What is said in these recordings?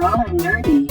Raw and Nerdy.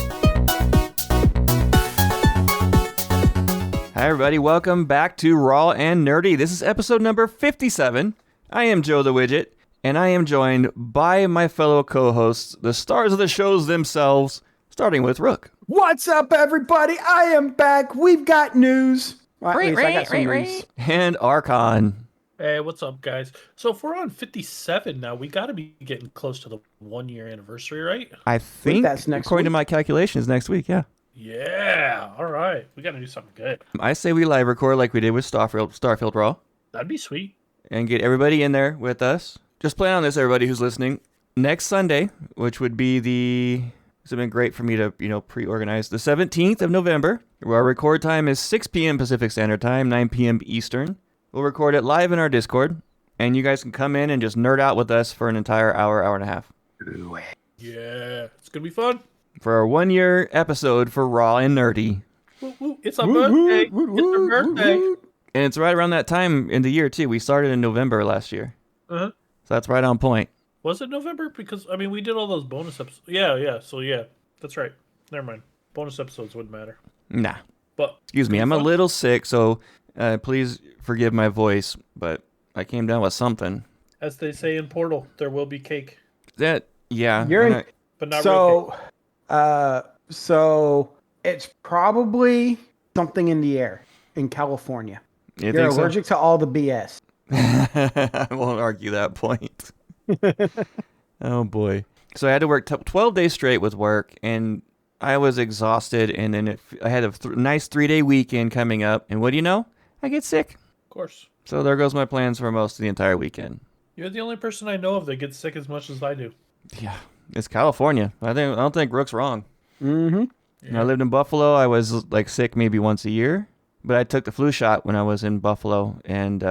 Hi, everybody. Welcome back to Raw and Nerdy. This is episode number 57. I am Joe the Widget, and I am joined by my fellow co-hosts, the stars of the shows themselves, starting with Rook. What's up, everybody? I am back. We've got news. Well, at least I got some news. And Archon. Hey, what's up, guys? So if we're on 57 now, we got to be getting close to the 1-year anniversary, right? I think that's next according to week. my calculations, next week, yeah. Yeah, all right. We got to do something good. I say we live record like we did with Starfield Raw That'd be sweet. and get everybody in there with us. Just plan on this, everybody who's listening. Next Sunday, which would be this would have been great for me to, pre-organize. The 17th of November, where our record time is 6 p.m. Pacific Standard Time, 9 p.m. Eastern. We'll record it live in our Discord, and you guys can come in and just nerd out with us for an entire hour and a half. Yeah, it's going to be fun. For our 1-year episode for Raw and Nerdy. Woo, woo. It's our birthday. It's our birthday. And it's right around that time in the year, too. We started in November last year. Uh-huh. So that's right on point. Was it November? Because, we did all those bonus episodes. Yeah. So, yeah, that's right. Never mind. Bonus episodes wouldn't matter. Nah. But Excuse me, I'm a little sick, so please forgive my voice, but I came down with something. as they say in Portal, there will be cake. Yeah. But not real cake. So it's probably something in the air in California. You You're think so? allergic to all the BS. I won't argue that point. Oh, boy. So I had to work 12 days straight with work, and I was exhausted, and then I had a nice 3-day weekend coming up, and what do you know? I get sick. Of course. So there goes my plans for most of the entire weekend. You're the only person I know of that gets sick as much as I do. Yeah, it's California. I don't think Rook's wrong. Mm-hmm. When I lived in Buffalo, I was sick maybe once a year, but I took the flu shot when I was in Buffalo, and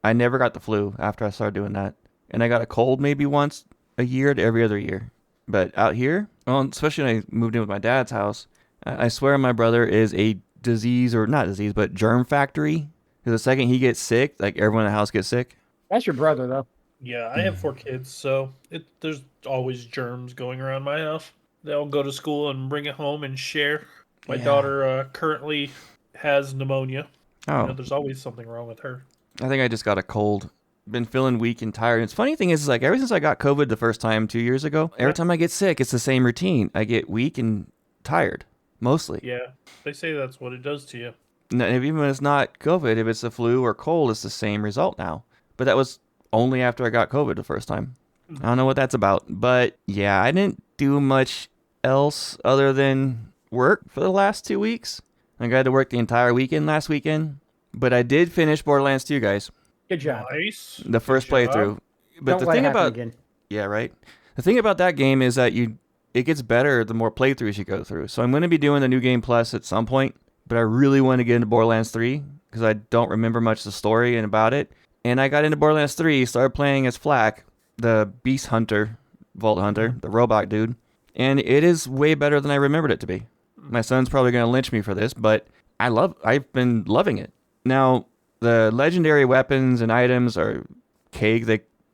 I never got the flu after I started doing that. And I got a cold maybe once a year to every other year. But out here, well, especially when I moved in with my dad's house, I swear my brother is a germ factory. Because the second he gets sick, everyone in the house gets sick. That's your brother, though. Yeah, I have 4 kids, so there's always germs going around my house. They'll go to school and bring it home and share. My daughter currently has pneumonia. Oh. There's always something wrong with her. I think I just got a cold. Been feeling weak and tired. And the funny thing is, ever since I got COVID the first time 2 years ago, every time I get sick, it's the same routine. I get weak and tired, mostly. Yeah, they say that's what it does to you. No, even when it's not COVID, if it's the flu or cold, it's the same result now. But that was only after I got COVID the first time. I don't know what that's about. But yeah, I didn't do much else other than work for the last 2 weeks. I got to work the entire weekend last weekend. But I did finish Borderlands 2, guys. Good job. Nice. The first Good job. playthrough. But Don't the let thing it happen about again. Yeah, right. The thing about that game is that it gets better the more playthroughs you go through. So I'm going to be doing the New Game Plus at some point, but I really want to get into Borderlands 3 because I don't remember much of the story and about it. And I got into Borderlands 3, started playing as Flak, the Beast Hunter, Vault Hunter, the robot dude. And it is way better than I remembered it to be. My son's probably going to lynch me for this, but I've been loving it. Now, the legendary weapons and items are cake.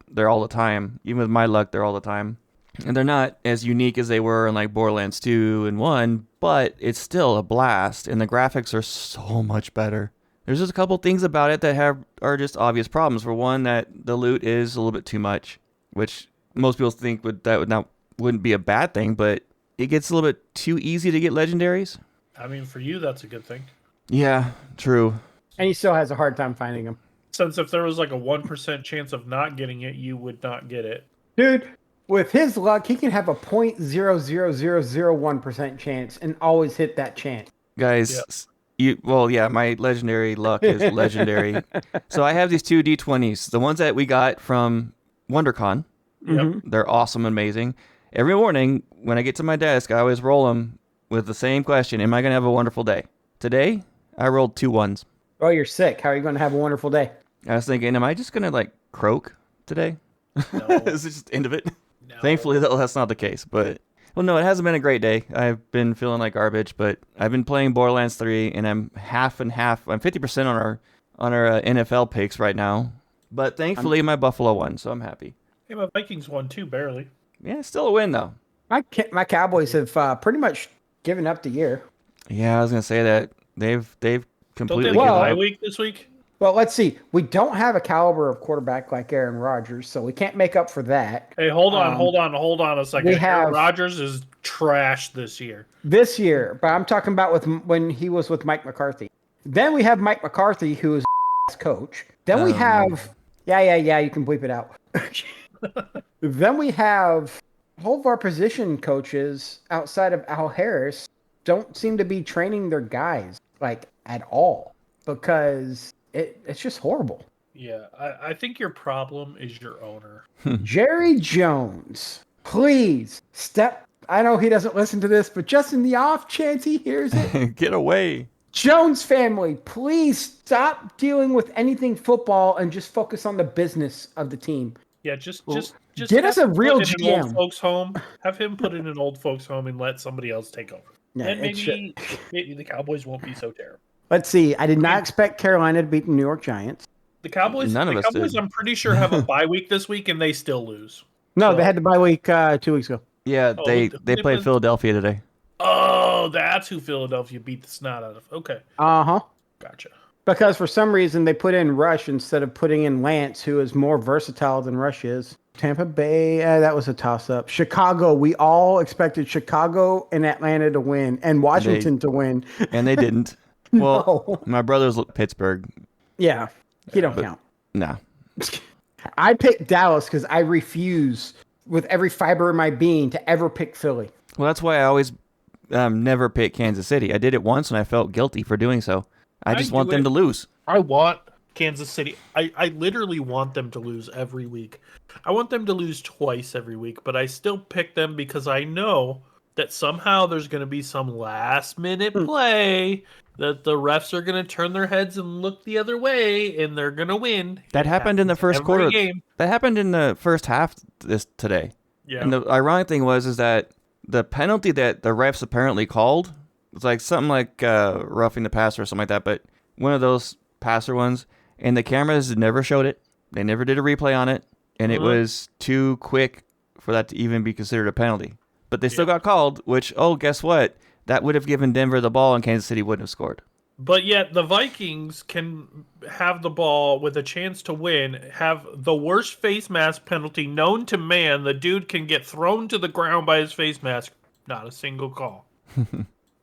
They're all the time. Even with my luck, they're all the time. And they're not as unique as they were in Borderlands 2 and 1, but it's still a blast, and the graphics are so much better. There's just a couple things about it that are just obvious problems. For one, that the loot is a little bit too much, which most people think wouldn't be a bad thing, but it gets a little bit too easy to get legendaries. For you, that's a good thing. Yeah, true. And he still has a hard time finding them. Since if there was a 1% chance of not getting it, you would not get it. Dude, with his luck, he can have a 0.00001% chance and always hit that chance. Guys, my legendary luck is legendary. So I have these 2 D20s, the ones that we got from WonderCon. Yep. They're awesome, amazing. Every morning when I get to my desk, I always roll them with the same question: am I going to have a wonderful day? Today, I rolled 2 ones. Oh, you're sick. How are you going to have a wonderful day? I was thinking, am I just going to croak today? No. Is this just the end of it? No. Thankfully, though, that's not the case. But well, no, it hasn't been a great day. I've been feeling like garbage, but I've been playing Borderlands 3, and I'm half and half. I'm 50% on our NFL picks right now. But thankfully, my Buffalo won, so I'm happy. Hey, my Vikings won too, barely. Yeah, it's still a win, though. My Cowboys have pretty much given up the year. Yeah, I was gonna say that they've Don't they completely have a given bye up. week this week? Well, let's see. We don't have a caliber of quarterback like Aaron Rodgers, so we can't make up for that. Hey, hold on a second. We Aaron have Rodgers is trash this year. this year, but I'm talking about when he was with Mike McCarthy. Then we have Mike McCarthy, who is a coach. Then we have, yeah, you can bleep it out. Then we have all of our position coaches outside of Al Harris don't seem to be training their guys like at all because it's just horrible. Yeah, I think your problem is your owner. Jerry Jones, please step. I know he doesn't listen to this, but just in the off chance he hears it, Get away. Jones family, please stop dealing with anything football and just focus on the business of the team. Yeah, just get us a real put it in an old GM. folks home. Have him put it in an old folks home and let somebody else take over. Yeah, And it should. maybe the Cowboys won't be so terrible. Let's see. I did not expect Carolina to beat the New York Giants. The Cowboys, None of us did. I'm pretty sure have a bye week this week and they still lose. No, So- they had the bye week 2 weeks ago. Yeah, Oh, they they played played- Philadelphia today. Oh, that's who Philadelphia beat the snot out of. Okay, Uh-huh. gotcha. Because for some reason they put in Rush instead of putting in Lance, who is more versatile than Rush is. Tampa Bay, that was a toss-up. Chicago, we all expected Chicago and Atlanta to win and Washington to win. And they didn't. Well, No. my brother's Pittsburgh. Yeah, he don't count. Nah. I picked Dallas because I refuse with every fiber in my being to ever pick Philly. Well, that's why I always never pick Kansas City. I did it once and I felt guilty for doing so. I just want them to lose. I want Kansas City. I literally want them to lose every week. I want them to lose twice every week, but I still pick them because I know that somehow there's going to be some last minute play that the refs are going to turn their heads and look the other way and they're going to win. That happened in the first every quarter. game. That happened in the first half today. Yeah. And the ironic thing is that the penalty that the refs apparently called was like something like roughing the passer or something like that, but one of those passer ones, and the cameras never showed it. They never did a replay on it, and it was too quick for that to even be considered a penalty. But they still got called, which, guess what? That would have given Denver the ball and Kansas City wouldn't have scored. But yet the Vikings can have the ball with a chance to win, have the worst face mask penalty known to man. The dude can get thrown to the ground by his face mask. Not a single call.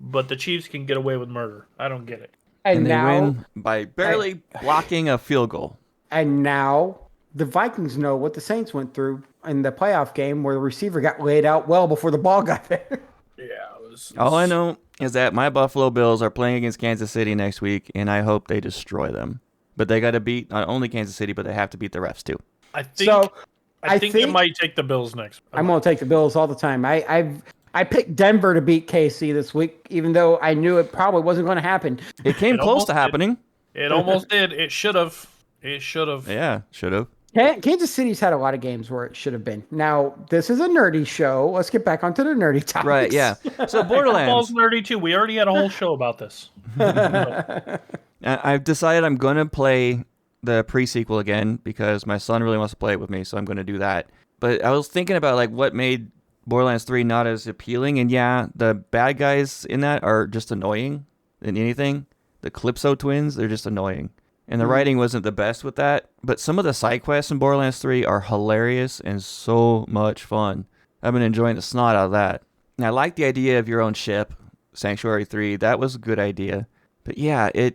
But the Chiefs can get away with murder. I don't get it. And they now, win by barely blocking a field goal. And now the Vikings know what the Saints went through in the playoff game where the receiver got laid out well before the ball got there. Yeah, it was. All I know is that my Buffalo Bills are playing against Kansas City next week, and I hope they destroy them. But they got to beat not only Kansas City, but they have to beat the refs too. I think. So I think it might take the Bills next. I'm going to take the Bills all the time. I picked Denver to beat KC this week, even though I knew it probably wasn't going to happen. It came close to happening. It almost did. It should have. It should have. Yeah, should have. Kansas City's had a lot of games where it should have been. Now, this is a nerdy show. Let's get back onto the nerdy topics. Right, yeah. So Borderlands. Football's nerdy too. We already had a whole show about this. I've decided I'm going to play the pre-sequel again because my son really wants to play it with me, so I'm going to do that. But I was thinking about like what made Borderlands 3 not as appealing, and yeah, the bad guys in that are just annoying than anything. The Calypso twins, they're just annoying. And the writing wasn't the best with that, but some of the side quests in Borderlands 3 are hilarious and so much fun. I've been enjoying the snot out of that. And I like the idea of your own ship, Sanctuary 3. That was a good idea. But yeah, the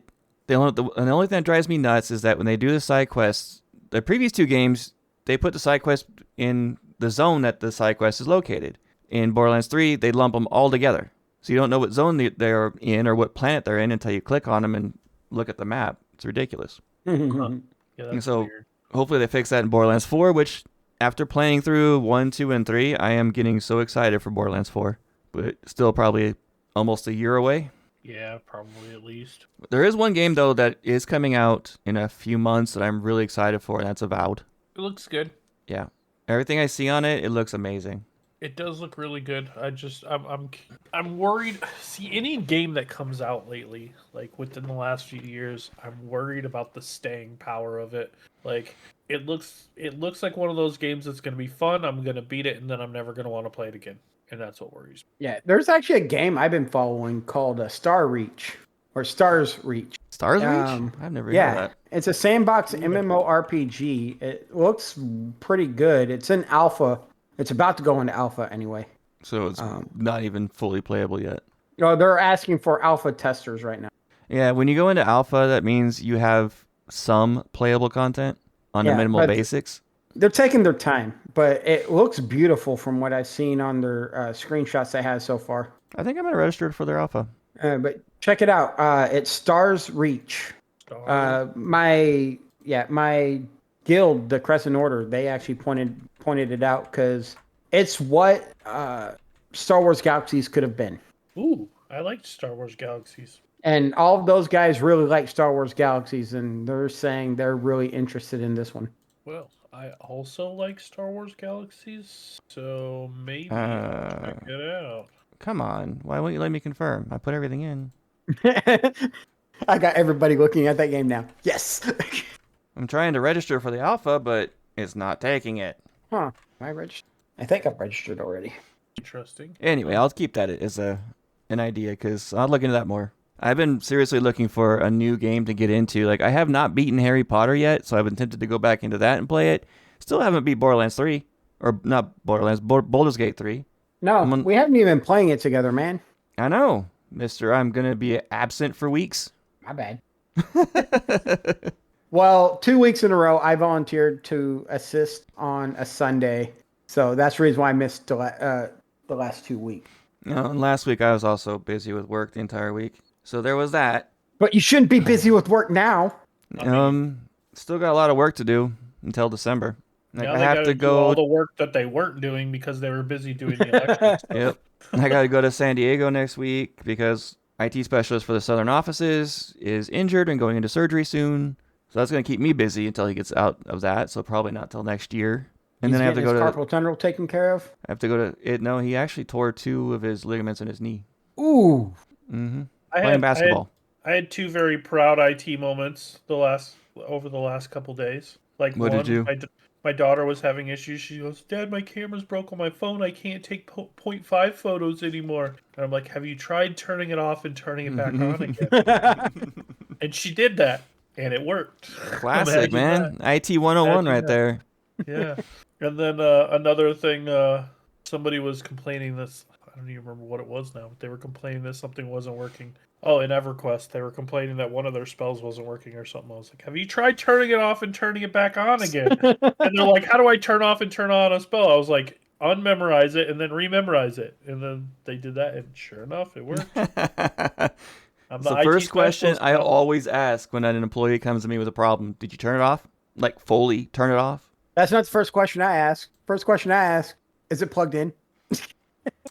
only thing that drives me nuts is that when they do the side quests, the previous two games, they put the side quest in the zone that the side quest is located. In Borderlands 3, they lump them all together. So you don't know what zone they're in or what planet they're in until you click on them and look at the map. It's ridiculous. Yeah, And that's so weird. hopefully they fix that in Borderlands 4, which after playing through 1, 2, and 3, I am getting so excited for Borderlands 4. But still probably almost a year away. Yeah, probably at least. There is one game, though, that is coming out in a few months that I'm really excited for, and that's Avowed. It looks good. Yeah. Everything I see on it, it looks amazing. It does look really good. I'm worried. See, any game that comes out lately, like within the last few years, I'm worried about the staying power of it. Like it looks like one of those games that's going to be fun. I'm going to beat it, and then I'm never going to want to play it again. and that's what worries me. Yeah, there's actually a game I've been following called Star Reach or Stars Reach. Stars Reach? I've never heard of Yeah, that. it's a sandbox MMORPG. It looks pretty good. It's in alpha. It's about to go into alpha anyway. So it's not even fully playable yet. No, they're asking for alpha testers right now. Yeah, when you go into alpha, that means you have some playable content on the minimal basics. They're taking their time, but it looks beautiful from what I've seen on their screenshots they have so far. I think I'm going to register for their alpha. But check it out. It's Stars Reach. My guild, the Crescent Order, they actually pointed it out because it's what Star Wars Galaxies could have been. Ooh, I liked Star Wars Galaxies. And all of those guys really like Star Wars Galaxies, and they're saying they're really interested in this one. Well, I also like Star Wars Galaxies, so maybe check it out. Come on. Why won't you let me confirm? I put everything in. I got everybody looking at that game now. Yes. I'm trying to register for the alpha, but it's not taking it. Huh. Am I registered? I think I've registered already. Interesting. Anyway, I'll keep that as an idea because I'll look into that more. I've been seriously looking for a new game to get into. Like, I have not beaten Harry Potter yet, so I've been tempted to go back into that and play it. Still haven't beat Borderlands 3. Or not Borderlands, Baldur's Gate 3. No, we haven't even been playing it together, man. I know, mister. I'm going to be absent for weeks. My bad. Well, 2 weeks in a row, I volunteered to assist on a Sunday. So that's the reason why I missed the last 2 weeks. And last week, I was also busy with work the entire week. So there was that. But you shouldn't be busy with work now. Still got a lot of work to do until December. Now I have to go all the work that they weren't doing because they were busy doing the election stuff. Yep. I got to go to San Diego next week because IT specialist for the southern offices is injured and going into surgery soon. So that's going to keep me busy until he gets out of that. So probably not till next year. And then I have to go to carpal tunnel taken care of. I have to go to it. No, he actually tore 2 of his ligaments in his knee. Ooh. Mm-hmm. Playing basketball. I had 2 very proud IT moments over the last couple days. Like, what did you? My daughter was having issues. She goes, "Dad, my camera's broke on my phone. I can't take 0.5 photos anymore." And I'm like, "Have you tried turning it off and turning it back on again?" And she did that, and it worked. Classic, man. That. IT 101 right there. Yeah. And then another thing, somebody was complaining this. I don't even remember what it was now, but they were complaining that something wasn't working. Oh, in EverQuest, they were complaining that one of their spells wasn't working or something. I was like, "Have you tried turning it off and turning it back on again?" And they're like, "How do I turn off and turn on a spell?" I was like, "Unmemorize it and then rememorize it." And then they did that, and sure enough, it worked. It's the first question I always ask when an employee comes to me with a problem. Did you turn it off? Like, fully turn it off? That's not the first question I ask. First question I ask, is it plugged in?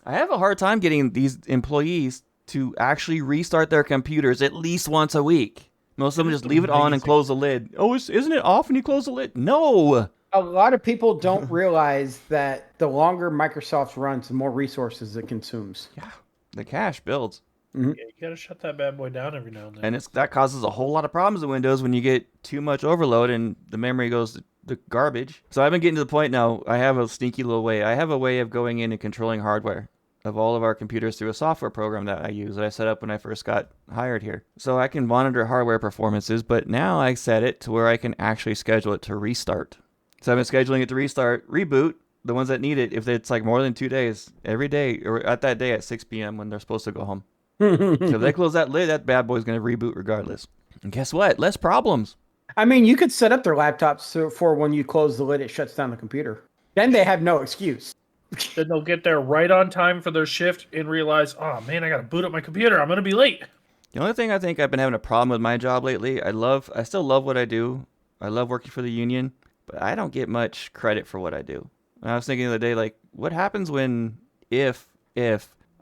I have a hard time getting these employees to actually restart their computers at least once a week. Most of them just leave it on and close the lid. Oh, isn't it off when you close the lid? No! A lot of people don't realize that the longer Microsoft runs, the more resources it consumes. Yeah, the cache builds. Mm-hmm. Yeah, you gotta shut that bad boy down every now and then. And that causes a whole lot of problems in Windows when you get too much overload and the memory goes to the garbage. So I've been getting to the point now, I have a sneaky little way. I have a way of going in and controlling hardware of all of our computers through a software program that I use that I set up when I first got hired here. So I can monitor hardware performances, but now I set it to where I can actually schedule it to restart. So I've been scheduling it to reboot, the ones that need it, if it's like more than 2 days, every day, or at that day at 6 p.m. when they're supposed to go home. So if they close that lid, that bad boy's going to reboot regardless. And guess what? Less problems. I mean, you could set up their laptops for when you close the lid, it shuts down the computer. Then they have no excuse. Then they'll get there right on time for their shift and realize, "Oh man, I gotta boot up my computer. I'm gonna be late." The only thing I think I've been having a problem with my job lately, I still love what I do. I love working for the union, but I don't get much credit for what I do. And I was thinking the other day, like, what happens if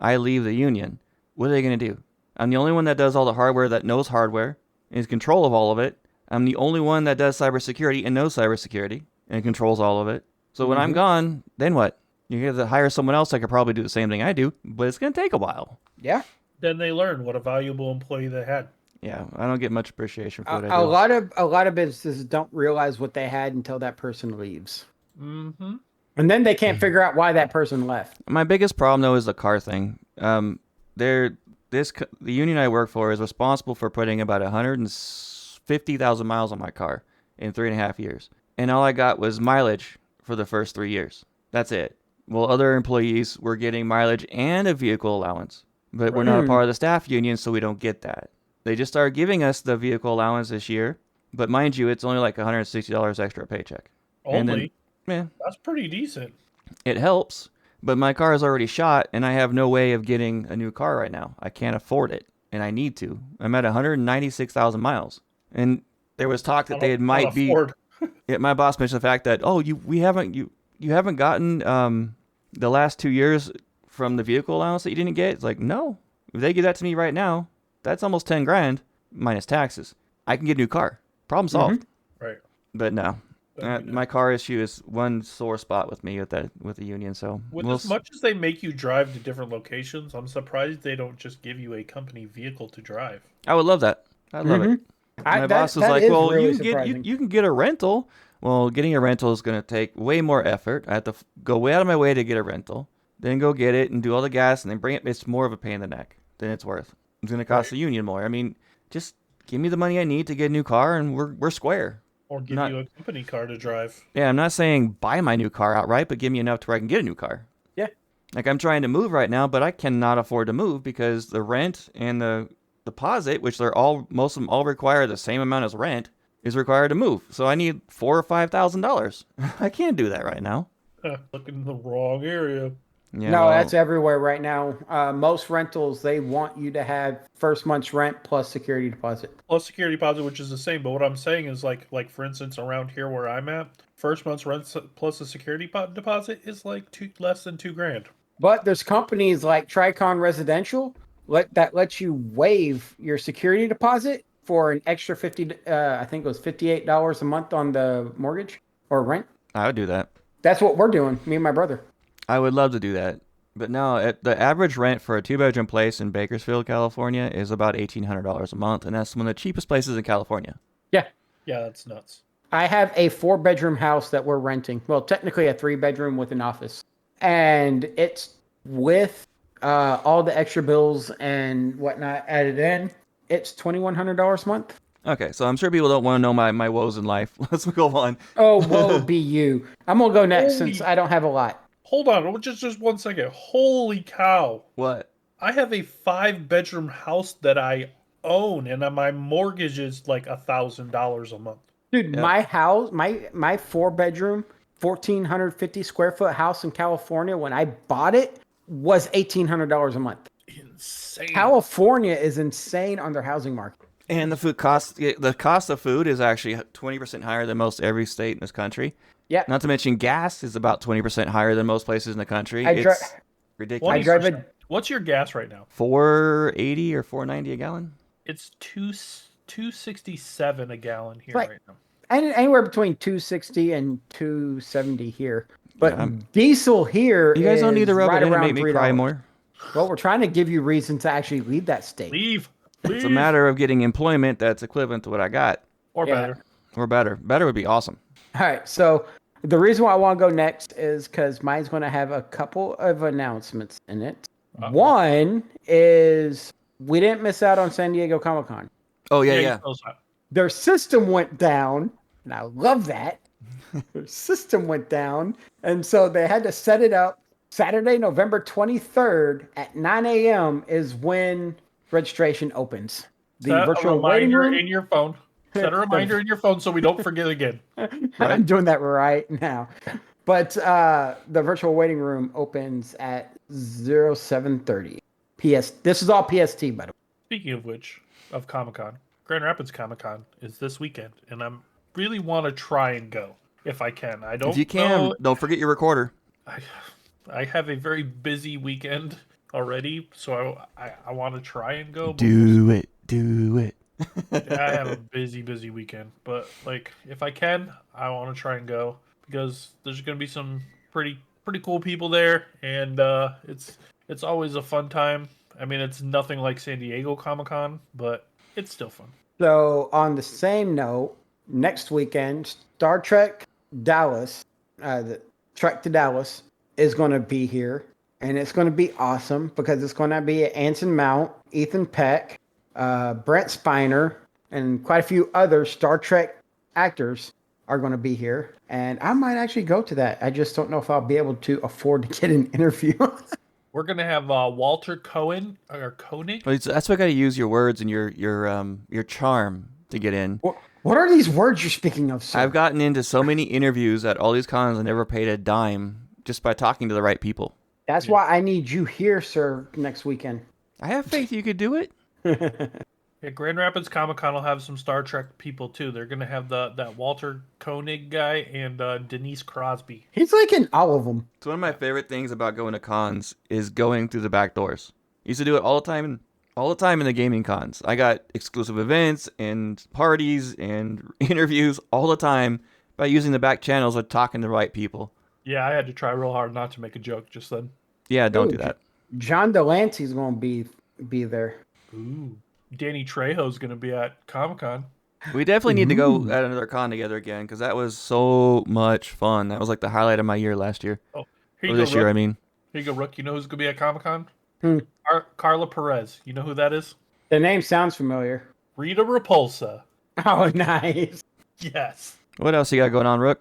I leave the union? What are they going to do? I'm the only one that does all the hardware, that knows hardware, and is in control of all of it. I'm the only one that does cybersecurity and knows cybersecurity and controls all of it. So when I'm gone, then what? You have to hire someone else that could probably do the same thing I do, but it's going to take a while. Yeah. Then they learn what a valuable employee they had. Yeah, I don't get much appreciation for what I do. A lot of businesses don't realize what they had until that person leaves. Mm-hmm. And then they can't figure out why that person left. My biggest problem though is the car thing. The union I work for is responsible for putting about 150,000 miles on my car in 3.5 years, and all I got was mileage for the first 3 years. That's it. Well, other employees were getting mileage and a vehicle allowance, but we're not a part of the staff union, so we don't get that. They just started giving us the vehicle allowance this year, but mind you, it's only like $160 extra a paycheck. Only? Yeah, That's pretty decent. it helps, but my car is already shot, and I have no way of getting a new car right now. I can't afford it, and I need to. I'm at 196,000 miles, and there was talk that they might be. My boss mentioned the fact that you haven't gotten the last 2 years from the vehicle allowance that you didn't get. It's like, no, if they give that to me right now, that's almost 10 grand minus taxes. I can get a new car. Problem solved. Right. But no. My car issue is one sore spot with me with the union. So as much as they make you drive to different locations, I'm surprised they don't just give you a company vehicle to drive. I would love that. I'd love it. My boss was like, "Well, really you can get a rental." Well, getting a rental is going to take way more effort. I have to go way out of my way to get a rental, then go get it and do all the gas and then bring it. It's more of a pain in the neck than it's worth. It's going to cost the union more. I mean, just give me the money I need to get a new car, and we're square. Or give you a company car to drive. Yeah, I'm not saying buy my new car outright, but give me enough to where I can get a new car. Yeah. Like I'm trying to move right now, but I cannot afford to move because the rent and the deposit, which most of them all require the same amount as rent, is required to move. So I need $4,000 or $5,000. I can't do that right now. Looking in the wrong area. Yeah, no, that's everywhere right now. Most rentals, they want you to have first month's rent plus security deposit. Plus security deposit, which is the same. But what I'm saying is like for instance, around here where I'm at, first month's rent plus a security deposit is like less than $2,000. But there's companies like Tricon Residential that lets you waive your security deposit for an extra I think it was $58 a month on the mortgage or rent. I would do that. That's what we're doing, me and my brother. I would love to do that. But no, the average rent for a 2-bedroom place in Bakersfield, California is about $1,800 a month, and that's one of the cheapest places in California. Yeah. Yeah, that's nuts. I have a 4-bedroom house that we're renting. Well, technically a 3-bedroom with an office. And it's with all the extra bills and whatnot added in. It's $2,100 a month. Okay, so I'm sure people don't want to know my woes in life. Let's go on. Oh, woe be you. I'm going to go next since I don't have a lot. Hold on, just 1 second. Holy cow. What? I have a 5-bedroom house that I own, and my mortgage is like $1,000 a month. Dude, my house, my 4-bedroom, 1,450 square foot house in California, when I bought it, was $1,800 a month. Insane. California is insane on their housing market. And the cost of food is actually 20% higher than most every state in this country. Yeah. Not to mention gas is about 20% higher than most places in the country. It's ridiculous. What's your gas right now? $4.80 or $4.90 a gallon. It's $2.67 a gallon here right now. And anywhere between $2.60 and $2.70 here. But diesel here, you guys don't need to rub right it in and around make me cry more. Well, we're trying to give you reason to actually leave that state. Leave. It's a matter of getting employment that's equivalent to what I got. Or better. Or better. Better would be awesome. All right. So the reason why I want to go next is because mine's going to have a couple of announcements in it. One is we didn't miss out on San Diego Comic-Con. Oh, yeah. Their system went down, and I love that. Their system went down, and so they had to set it up. Saturday, November 23rd at 9 a.m. is when registration opens. The virtual waiting room in your phone. Set a reminder in your phone so we don't forget again. I'm doing that right now. But the virtual waiting room opens at 07:30 PS. This is all PST, by the way. Speaking of which, of Comic-Con, Grand Rapids Comic-Con is this weekend, and I really want to try and go if I can. I don't. If you can, don't forget your recorder. I have a very busy weekend already, so I want to try and go. Do it. I have a busy weekend, but like if I can, I want to try and go because there's going to be some pretty cool people there, and it's always a fun time. I mean, it's nothing like San Diego Comic-Con, but it's still fun. So on the same note, next weekend, Star Trek Dallas, the Trek to Dallas is going to be here, and it's going to be awesome because it's going to be Anson Mount, Ethan Peck, Brent Spiner, and quite a few other Star Trek actors are going to be here. And I might actually go to that. I just don't know if I'll be able to afford to get an interview. We're gonna have Walter Cohen or Koenig. Well, that's why I got to use your words and your charm to get in. What are these words you're speaking of, sir? I've gotten into so many interviews at all these cons and never paid a dime just by talking to the right people. That's why I need you here, sir, next weekend. I have faith you could do it. Yeah, Grand Rapids Comic Con will have some Star Trek people too. They're gonna have that Walter Koenig guy and Denise Crosby. He's like in all of them. It's one of my favorite things about going to cons is going through the back doors. I used to do it all the time in the gaming cons. I got exclusive events and parties and interviews all the time by using the back channels of talking to the right people. Yeah, I had to try real hard not to make a joke just then. Yeah, don't do that. John Delancey's going to be there. Ooh. Danny Trejo's going to be at Comic Con. We definitely need to go at another con together again because that was so much fun. That was like the highlight of my year last year. Oh, or this year, I mean. Here you go, Rook. You know who's going to be at Comic Con? Carla Perez. You know who that is? The name sounds familiar. Rita Repulsa. Oh, nice. Yes. What else you got going on, Rook?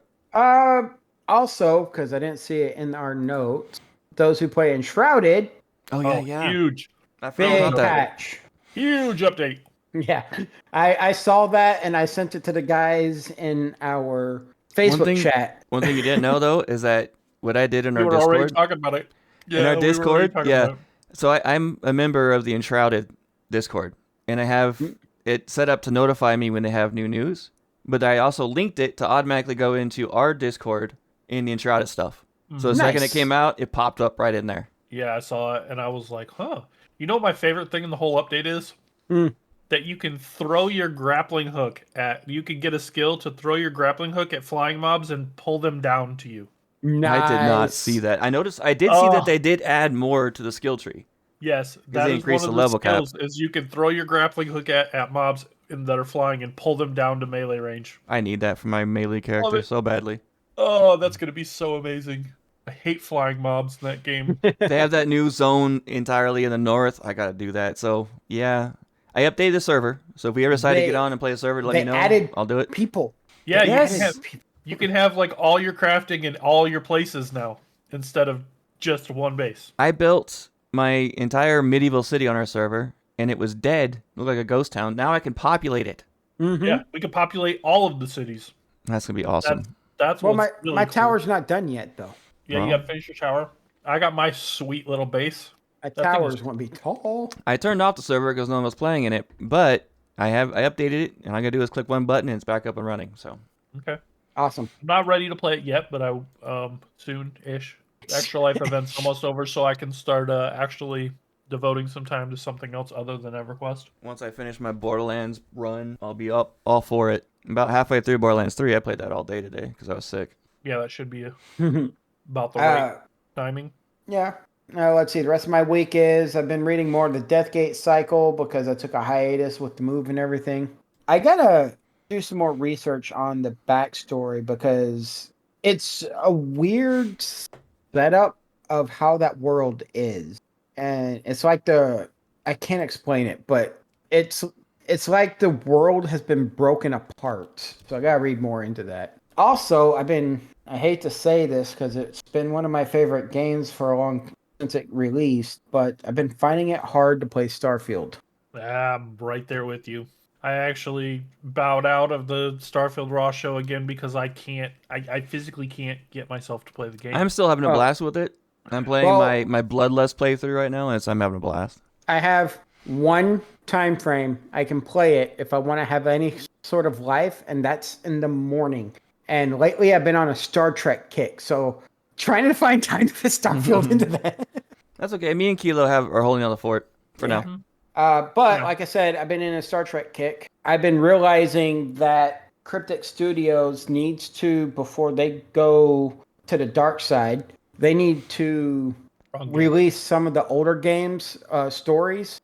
Also, because I didn't see it in our notes, those who play Enshrouded. Oh, yeah. Huge. I forgot Big about that. patch. Huge update. Yeah. I saw that and I sent it to the guys in our Facebook chat. One thing you didn't know, though, is that what I did in our We were already Discord. talking about it. Yeah, In our we were already Discord, talking yeah. about it. So I'm a member of the Enshrouded Discord, and I have it set up to notify me when they have new news. But I also linked it to automatically go into our Discord in the Enshrouded stuff. So the second it came out, it popped up right in there. Yeah, I saw it, and I was like, huh. You know what my favorite thing in the whole update is? That you can throw your grappling hook at... You can get a skill to throw your grappling hook at flying mobs and pull them down to you. Nice. I did not see that. I did see that they did add more to the skill tree. Yes, that they is increased one of the level cap. skills, is you can throw your grappling hook at mobs that are flying and pull them down to melee range. I need that for my melee character so badly. Oh, that's going to be so amazing. I hate flying mobs in that game. They have that new zone entirely in the north. I got to do that. So, yeah. I updated the server. So if we ever decide to get on and play a server, let me know. I'll do it. People. Yeah, Yes. you can have like all your crafting in all your places now instead of just one base. I built my entire medieval city on our server, and it was dead. Looked like a ghost town. Now I can populate it. Yeah, we can populate all of the cities. That's going to be awesome. That's Well, what's my really cool. tower's not done yet, though. Yeah, you got to finish your tower. I got my sweet little base. My tower's going to be tall. I turned off the server because no one was playing in it, but I updated it, and all I got to do is click one button, and it's back up and running. So Okay. Awesome. I'm not ready to play it yet, but I soon-ish. Extra life event's almost over, so I can start actually devoting some time to something else other than EverQuest. once I finish my Borderlands run, I'll be up all for it. About halfway through Borderlands 3, I played that all day today because I was sick. Yeah, that should be about the right timing. Yeah. Let's see. The rest of my week is I've been reading more of the Deathgate cycle because I took a hiatus with the move and everything. I got to do some more research on the backstory because it's a weird setup of how that world is. And it's like I can't explain it, but it's like the world has been broken apart. So I got to read more into that. Also, I hate to say this because it's been one of my favorite games for a long time since it released, but I've been finding it hard to play Starfield. I'm right there with you. I actually bowed out of the Starfield Raw show again because I physically can't get myself to play the game. I'm still having a blast with it. I'm playing my Bloodlust playthrough right now, and I'm having a blast. I have one time frame I can play it if I want to have any sort of life, and that's in the morning. And lately I've been on a Star Trek kick, so trying to find time to fit Starfield into that. That's okay. Me and Kilo are holding down the fort for now. Like I said, I've been in a Star Trek kick. I've been realizing that Cryptic Studios needs to, before they go to the dark side, they need to release some of the older games, stories,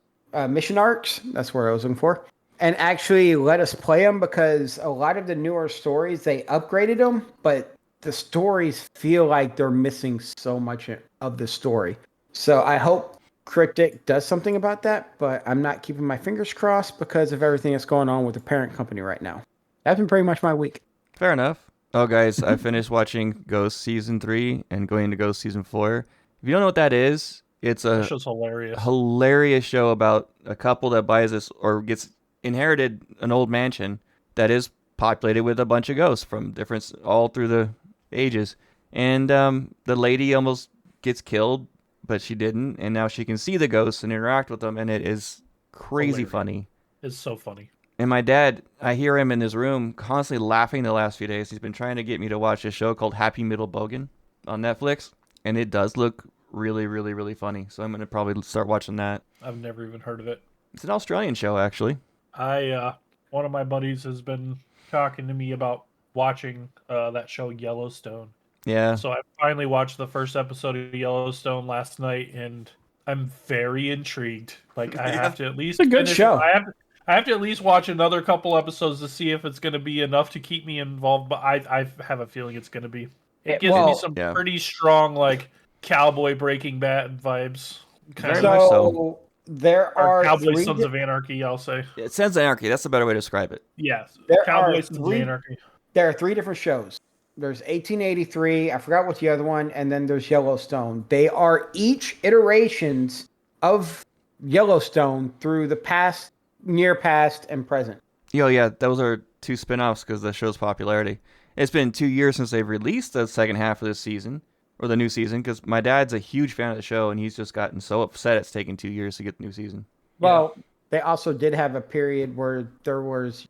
mission arcs. That's what I was looking for. And actually let us play them because a lot of the newer stories, they upgraded them, but the stories feel like they're missing so much of the story. So I hope Critic does something about that, but I'm not keeping my fingers crossed because of everything that's going on with the parent company right now. That's been pretty much my week. Fair enough. Oh, guys, I finished watching Ghost season 3 and going to Ghost season 4. If you don't know what that is, it's That a show's hilarious. hilarious show about a couple that buys this or gets inherited an old mansion that is populated with a bunch of ghosts from different all through the ages. And the lady almost gets killed, but she didn't, and now she can see the ghosts and interact with them, and it is crazy Hilarious. funny. It's so funny. And my dad, I hear him in his room constantly laughing the last few days. He's been trying to get me to watch a show called Happy Middle Bogan on Netflix, and it does look really, really, really funny. So I'm going to probably start watching that. I've never even heard of it. It's an Australian show, actually. One of my buddies has been talking to me about watching that show Yellowstone. Yeah. So I finally watched the first episode of Yellowstone last night, and I'm very intrigued. Like I have to at least It's a good show. I have to at least watch another couple episodes to see if it's going to be enough to keep me involved. But I have a feeling it's going to be. It gives me some pretty strong like cowboy Breaking Bad vibes. Very much so. There are Cowboy Sons of Anarchy. I'll say. It Sons of Anarchy. That's a better way to describe it. Yes. There Cowboy Sons of Anarchy. There are 3 different shows. There's 1883. I forgot what's the other one, and then there's Yellowstone. They are each iterations of Yellowstone through the past, near past, and present. Yeah, those are 2 spin-offs because of the show's popularity. It's been 2 years since they've released the second half of this season, or the new season, because my dad's a huge fan of the show, and he's just gotten so upset it's taking 2 years to get the new season. Well, They also did have a period where there was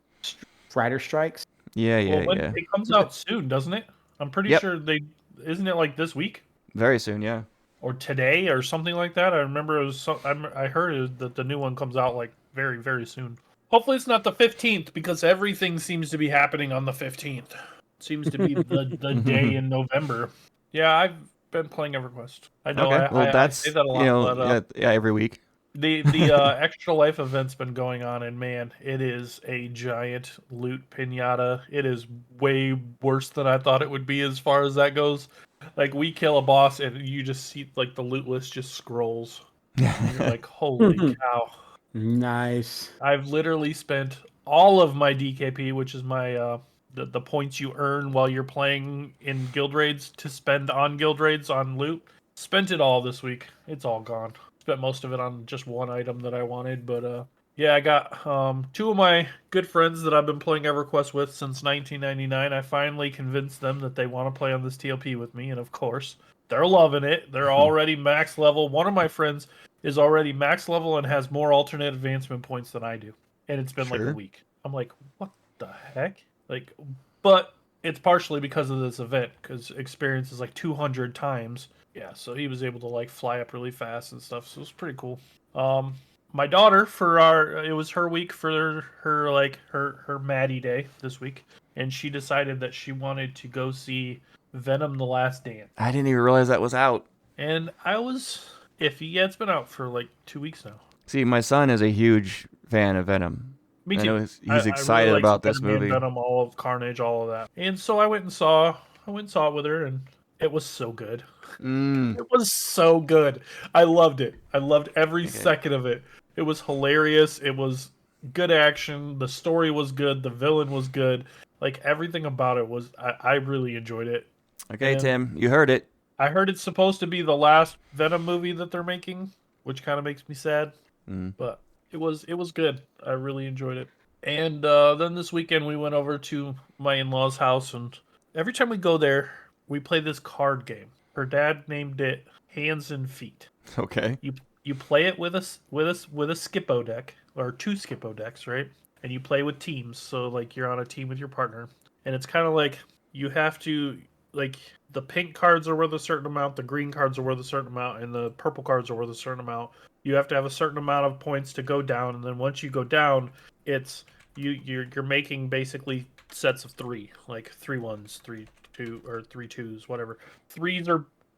writer strikes. Yeah. It comes out soon, doesn't it? I'm pretty sure isn't it like this week? Very soon, yeah. Or today or something like that. I remember it was I heard that the new one comes out like very, very soon. Hopefully it's not the 15th because everything seems to be happening on the 15th. Seems to be the day in November. Yeah, I've been playing EverQuest. I know I say that a lot, every week. The Extra Life event's been going on, and man, it is a giant loot pinata. It is way worse than I thought it would be as far as that goes. Like, we kill a boss, and you just see, like, the loot list just scrolls. And you're like, holy cow. Nice. I've literally spent all of my DKP, which is my the points you earn while you're playing in guild raids to spend on guild raids on loot. Spent it all this week. It's all gone. Spent most of it on just one item that I wanted, but yeah, I got 2 of my good friends that I've been playing EverQuest with since 1999. I finally convinced them that they want to play on this TLP with me, and of course, they're loving it. They're already max level. One of my friends is already max level and has more alternate advancement points than I do, and it's been like a week. I'm like, what the heck? Like, but it's partially because of this event, because experience is like 200 times. Yeah, so he was able to like fly up really fast and stuff, so it was pretty cool. My daughter, it was her week for her Maddie Day this week, and she decided that she wanted to go see Venom: The Last Dance. I didn't even realize that was out. And I was iffy. Yeah, it's been out for like 2 weeks now. See, my son is a huge fan of Venom. Me too. I know he's excited really about this movie. Venom, all of Carnage, all of that. And so I went and saw it with her, and it was so good. It was so good. I loved it. I loved every second of it. It was hilarious. It was good action. The story was good. The villain was good. Like, everything about it was... I really enjoyed it. Okay, and Tim, you heard it. I heard it's supposed to be the last Venom movie that they're making, which kind of makes me sad. But it was good. I really enjoyed it. And then this weekend we went over to my in-laws' house, and every time we go there, we play this card game. Her dad named it Hands and Feet. Okay. You play it with a Skippo deck, or 2 Skippo decks, right? And you play with teams. So like you're on a team with your partner, and it's kind of like you have to, like, the pink cards are worth a certain amount, the green cards are worth a certain amount, and the purple cards are worth a certain amount. You have to have a certain amount of points to go down, and then once you go down, it's you're making basically sets of 3, like 3 1s, 3 2, or 3 2s, whatever. 3s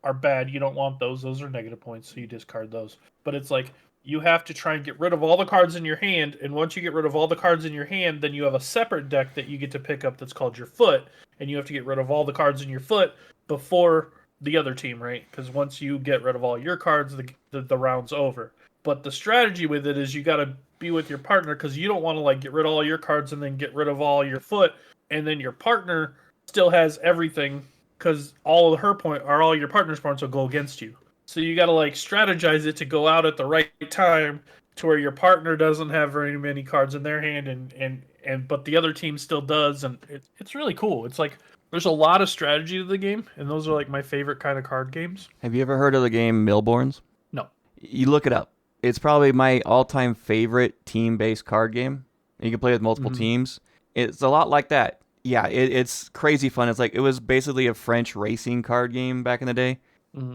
are bad. You don't want those. Those are negative points, so you discard those. But it's like you have to try and get rid of all the cards in your hand. And once you get rid of all the cards in your hand, then you have a separate deck that you get to pick up that's called your foot. And you have to get rid of all the cards in your foot before the other team, right? Because once you get rid of all your cards, the round's over. But the strategy with it is you got to be with your partner because you don't want to like get rid of all your cards and then get rid of all your foot. And then your partner still has everything because all of her point or all your partner's points will go against you. So you got to like strategize it to go out at the right time to where your partner doesn't have very many cards in their hand and but the other team still does, and it's really cool. It's like there's a lot of strategy to the game, and those are like my favorite kind of card games. Have you ever heard of the game Millborns? No. You look it up. It's probably my all-time favorite team-based card game. You can play with multiple teams. It's a lot like that. Yeah, it's crazy fun. It's like it was basically a French racing card game back in the day.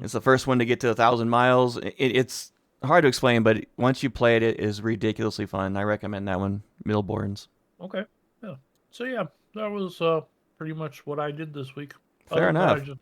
It's the first one to get to 1,000 miles. It's hard to explain, but once you play it, it is ridiculously fun. I recommend that one, Millborns. Okay. Yeah. So yeah, that was pretty much what I did this week. Fair enough. I just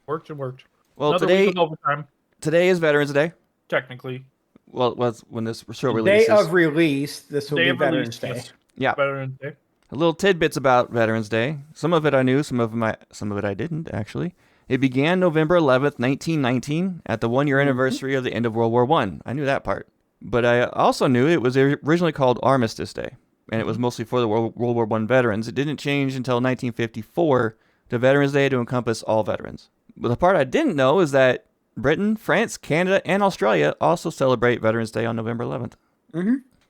worked and worked. Well, Another week of overtime. Today is Veterans Day. Technically. Well, it was when this show releases. Day of release. This will Day be of Veterans release, Day. yes. Yeah. Veterans Day. A little tidbits about Veterans Day. Some of it I knew, some of it I didn't, actually. It began November 11th, 1919, at the one-year anniversary of the end of World War I. I knew that part. But I also knew it was originally called Armistice Day, and it was mostly for the World War I veterans. It didn't change until 1954 to Veterans Day to encompass all veterans. But the part I didn't know is that Britain, France, Canada, and Australia also celebrate Veterans Day on November 11th.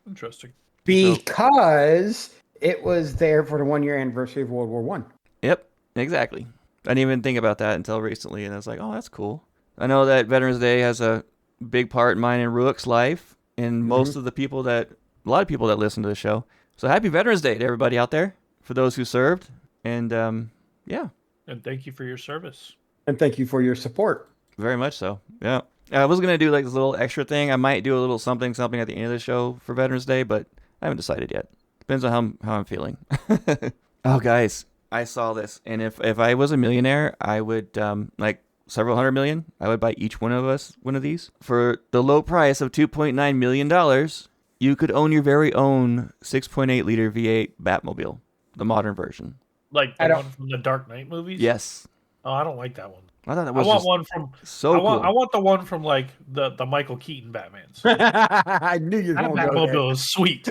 Interesting. Because it was there for the 1-year anniversary of World War I. Yep, exactly. I didn't even think about that until recently, and I was like, oh, that's cool. I know that Veterans Day has a big part in mine and Ruik's life, and most of the people a lot of people that listen to the show. So happy Veterans Day to everybody out there, for those who served, and yeah. And thank you for your service. And thank you for your support. Very much so, yeah. I was going to do like this little extra thing. I might do a little something at the end of the show for Veterans Day, but I haven't decided yet. Depends on how I'm feeling. Oh, guys. I saw this, and if I was a millionaire, I would, like several $100 million, I would buy each one of us one of these. For the low price of $2.9 million, you could own your very own 6.8-liter V8 Batmobile, the modern version. Like the one from the Dark Knight movies? Yes. Oh, I don't like that one. I thought that was want one from so cool. I want the one from like the Michael Keaton Batmans. I knew you were That going to go there. Batmobile is sweet.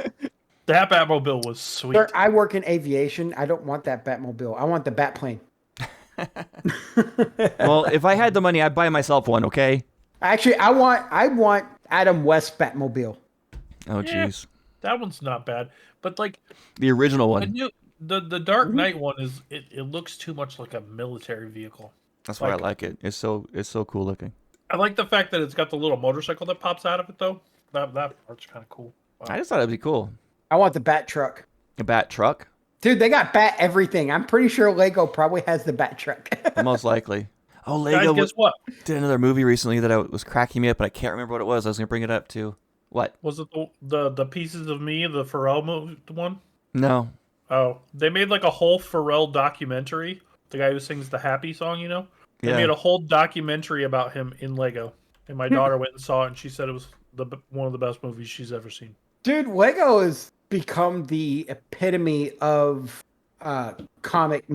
That Batmobile was sweet. Sir, I work in aviation. I don't want that Batmobile. I want the Batplane. Well, if I had the money, I'd buy myself one, okay? Actually, I want Adam West Batmobile. Oh, jeez. That one's not bad. But like The original I one. knew the Dark Knight one is it looks too much like a military vehicle. That's why I like it. It's so cool looking. I like the fact that it's got the little motorcycle that pops out of it though. That part's kind of cool. Wow. I just thought it'd be cool. I want the Bat Truck. A Bat truck? Dude, they got Bat everything. I'm pretty sure Lego probably has the Bat Truck. Most likely. Oh, Guys, Lego guess what? did another movie recently that was cracking me up, but I can't remember what it was. I was going to bring it up too. What? Was it the Pieces of Me, the Pharrell movie one? No. Oh, they made like a whole Pharrell documentary. The guy who sings the Happy song, you know? They Yeah. made a whole documentary about him in Lego. And my daughter went and saw it, and she said it was one of the best movies she's ever seen. Dude, Lego has become the epitome of comic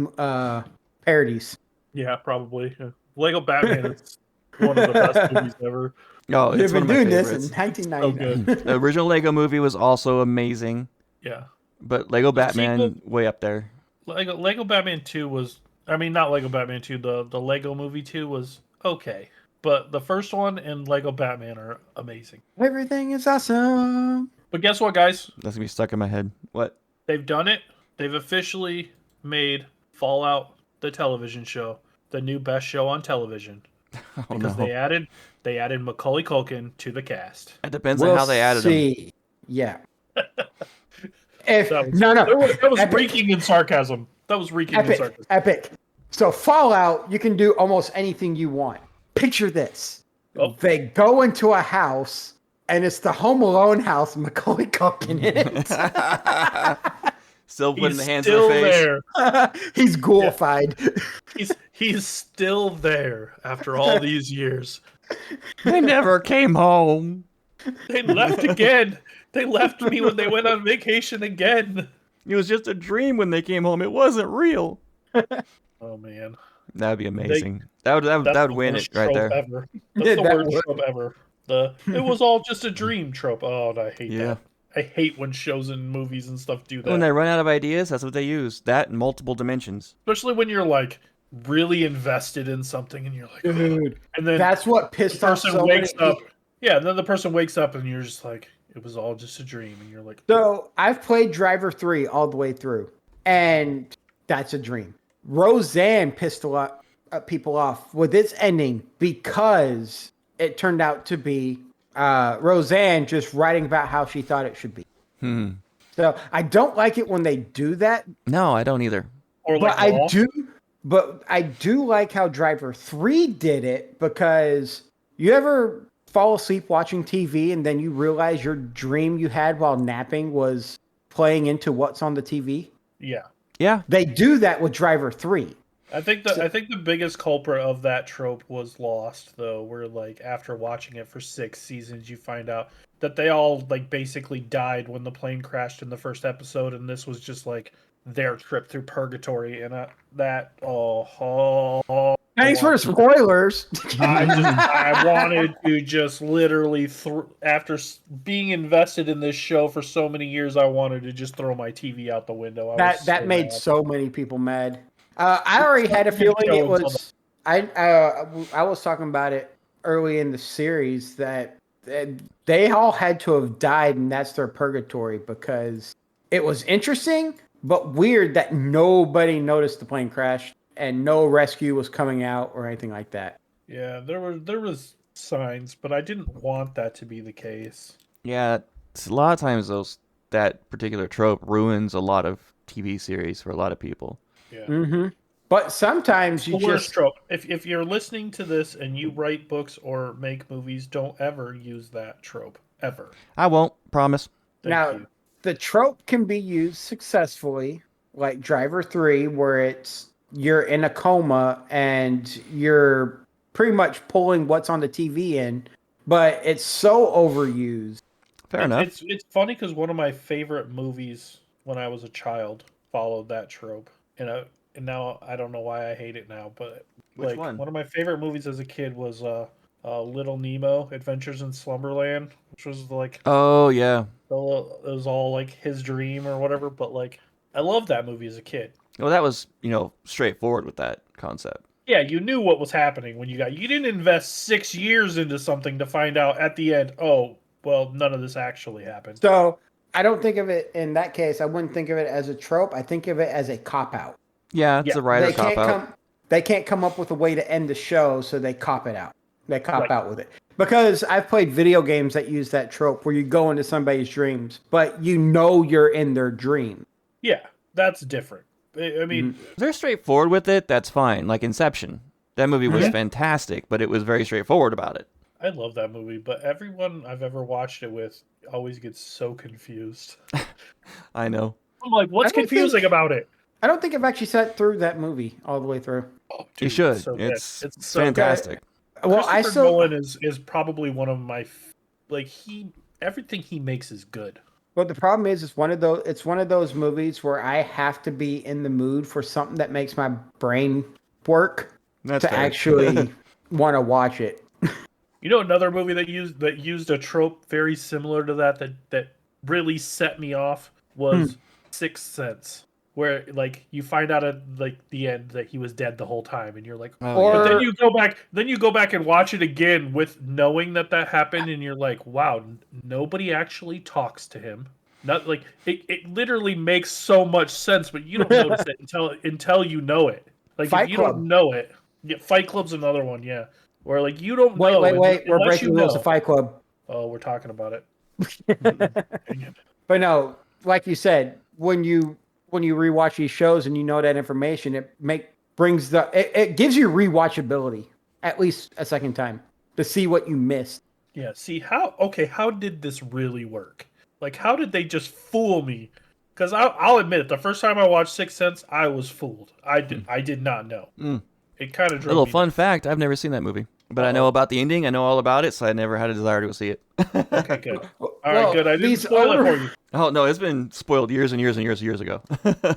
parodies. Yeah, probably. Yeah. Lego Batman is one of the best movies ever. Oh, They've it's one been of my doing this favorites. in 1999. So good. The original Lego movie was also amazing, Yeah. but Lego Batman sequel- way up there. Lego Batman 2 was... I mean, not Lego Batman 2. The Lego Movie 2 was okay. But the first one and Lego Batman are amazing. Everything is awesome. But guess what, guys? That's gonna be stuck in my head. What? They've done it. They've officially made Fallout, the television show, the new best show on television. Oh Because no. they added Macaulay Culkin to the cast. It depends on how they added him. Yeah. If That was, no, that was Epic. reeking in sarcasm. That was reeking in sarcasm. Epic. So Fallout, you can do almost anything you want. Picture this. Oh. They go into a house, and it's the Home Alone house, Macaulay Culkin in it. Still putting He's the hands in still the face. there. He's ghoulified. He's still there after all these years. They never came home. They left again. They left me when they went on vacation again. It was just a dream when they came home. It wasn't real. Oh man, That'd be amazing. That that's would the win worst it right trope there. ever. That's the That worst would. trope ever. It was all just a dream trope. Oh, I hate Yeah. that. I hate when shows and movies and stuff do that. When they run out of ideas, that's what they use. That in multiple dimensions. Especially when you're like really invested in something and you're like, Dude, and then that's what the pissed off person so many wakes up. people. Yeah, and then the person wakes up and you're just like, it was all just a dream, and you're like, So I've played Driver 3 all the way through, and that's a dream. Roseanne pissed a lot of people off with its ending because it turned out to be Roseanne just writing about how she thought it should be. So I don't like it when they do that, No, I don't either. or like, but I do like how Driver 3 did it, because you ever fall asleep watching TV and then you realize your dream you had while napping was playing into what's on the TV? yeah. Yeah. They do that with Driver 3. I think the biggest culprit of that trope was Lost, though, where like after watching it for 6 seasons, you find out that they all like basically died when the plane crashed in the first episode, and this was just like their trip through purgatory, and Thanks for the spoilers. I wanted to just literally after being invested in this show for so many years, I wanted to just throw my TV out the window. That made so many people mad. I already had a feeling it was. I was talking about it early in the series that they all had to have died, and that's their purgatory, because it was interesting but weird that nobody noticed the plane crash and no rescue was coming out or anything like that. Yeah, there was signs, but I didn't want that to be the case. Yeah, it's a lot of times that particular trope ruins a lot of TV series for a lot of people. Yeah. Mm-hmm. But sometimes you The worst just trope. If you're listening to this and you write books or make movies, don't ever use that trope ever. I won't, promise. now You. the trope can be used successfully, like Driver 3, where you're in a coma and you're pretty much pulling what's on the TV in, but it's so overused. Fair enough. It's funny because one of my favorite movies when I was a child followed that trope, and now I don't know why I hate it now, but Which like one? one of my favorite movies as a kid was Little Nemo: Adventures in Slumberland, which was like Oh, yeah. it was all like his dream or whatever. But like I loved that movie as a kid. Well, that was, straightforward with that concept. Yeah, you knew what was happening when you didn't invest 6 years into something to find out at the end, oh, well, none of this actually happened. So I don't think of it in that case. I wouldn't think of it as a trope. I think of it as a cop out. Yeah, it's a writer cop out. They can't come up with a way to end the show, so they cop it out. They cop out with it. Because I've played video games that use that trope where you go into somebody's dreams, but you're in their dream. Yeah, that's different. I mean, If they're straightforward with it, that's fine. Like Inception. That movie was fantastic, but it was very straightforward about it. I love that movie, but everyone I've ever watched it with always gets so confused. I know. I'm like, what's confusing about it? I don't think I've actually sat through that movie all the way through. Oh, You dude, should. so good. It's so fantastic. Well, Christopher Nolan is probably one of my everything he makes is good. But the problem is, it's one of those movies where I have to be in the mood for something that makes my brain work That's to fair. actually want to watch it. You know, another movie that used a trope very similar to that really set me off was Sixth Sense, where like you find out at like the end that he was dead the whole time, and you're like, but then you go back and watch it again with knowing that happened, and you're like, wow, nobody actually talks to him. Not like it literally makes so much sense, but you don't notice it until you know it. Like Fight if you Club. don't know it, yeah, Fight Club's another one, yeah. Where like you don't Wait, know. we're unless breaking you rules know. of Fight Club. Oh, we're talking about it. Dang it. But no, like you said, when you rewatch these shows and you know that information, it gives you rewatchability at least a second time to see what you missed. Yeah. See how did this really work? Like, how did they just fool me? Because I'll admit it, the first time I watched Sixth Sense, I was fooled. I did not know. It kind of A drove little me. fun fact, I've never seen that movie. But I know about the ending. I know all about it, so I never had a desire to go see it. Okay, good. All right, good. I didn't spoil it for you. Oh, no, it's been spoiled years and years and years ago.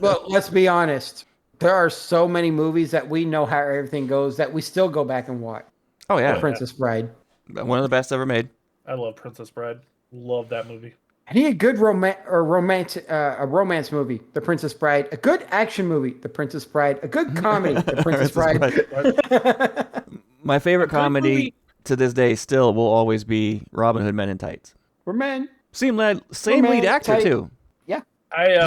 Well, let's be honest. There are so many movies that we know how everything goes that we still go back and watch. Oh, yeah. Princess Bride. One of the best ever made. I love Princess Bride. Love that movie. I need a good romance movie, The Princess Bride. A good action movie, The Princess Bride. A good comedy, The Princess Bride. My favorite comedy to this day still will always be Robin Hood Men in Tights. We're men. Same lead actor, too. Yeah.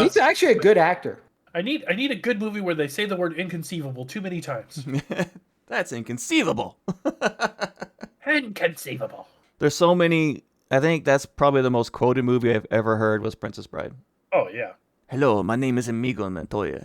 He's actually a good actor. I need a good movie where they say the word inconceivable too many times. That's inconceivable. Inconceivable. There's so many. I think that's probably the most quoted movie I've ever heard was Princess Bride. Oh, yeah. Hello, my name is Amigo Montoya.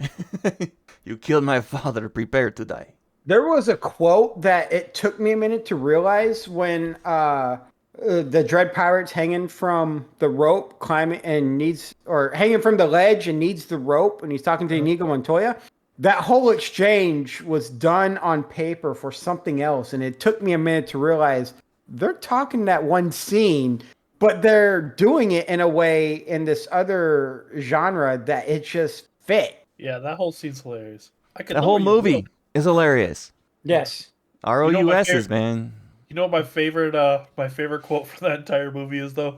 You killed my father. Prepare to die. There was a quote that it took me a minute to realize when the Dread Pirate's hanging from the rope, hanging from the ledge and needs the rope, and he's talking to Inigo Montoya. That whole exchange was done on paper for something else, and it took me a minute to realize they're talking that one scene, but they're doing it in a way in this other genre that it just fit. Yeah, that whole scene's hilarious. The whole movie is hilarious. Yes. ROUS's, man. You know what my favorite quote for that entire movie is, though?